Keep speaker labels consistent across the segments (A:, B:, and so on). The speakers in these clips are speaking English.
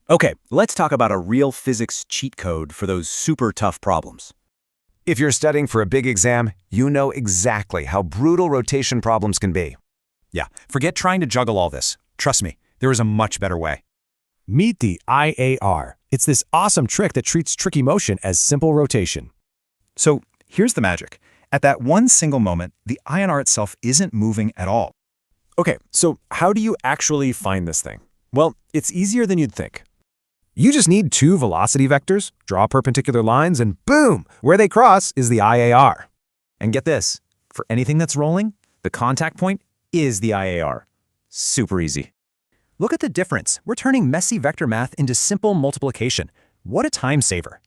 A: Okay, let's talk about a real physics cheat code for those super tough problems.
B: If you're studying for a big exam, you know exactly how brutal rotation problems can be.
C: Yeah, forget trying to juggle all this. Trust me, there is a much better way.
D: Meet the IAR. It's this awesome trick that treats tricky motion as simple rotation.
C: So here's the magic. At that one single moment, the INR itself isn't moving at all.
D: Okay, so how do you actually find this thing? Well, it's easier than you'd think. You just need two velocity vectors, draw perpendicular lines, and boom! Where they cross is the IAR.
A: And get this, for anything that's rolling, the contact point is the IAR. Super easy. Look at the difference. We're turning messy vector math into simple multiplication. What a time saver.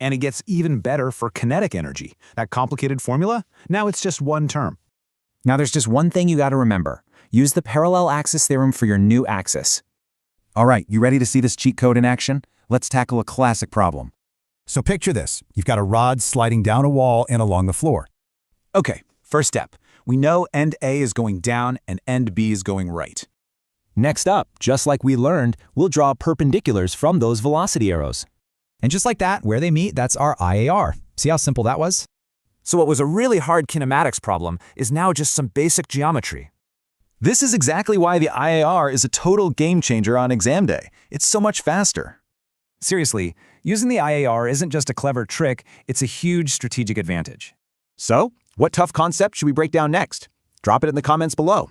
E: And it gets even better for kinetic energy. That complicated formula, now it's just one term.
F: Now there's just one thing you got to remember. Use the parallel axis theorem for your new axis.
A: All right, you ready to see this cheat code in action? Let's tackle a classic problem.
G: So picture this. You've got a rod sliding down a wall and along the floor.
E: Okay, first step. We know end A is going down and end B is going right.
F: Next up, just like we learned, we'll draw perpendiculars from those velocity arrows.
H: And just like that, where they meet, that's our IAR. See how simple that was?
A: So what was a really hard kinematics problem is now just some basic geometry.
C: This is exactly why the IAR is a total game changer on exam day. It's so much faster.
H: Seriously, using the IAR isn't just a clever trick, it's a huge strategic advantage.
A: So, what tough concept should we break down next? Drop it in the comments below.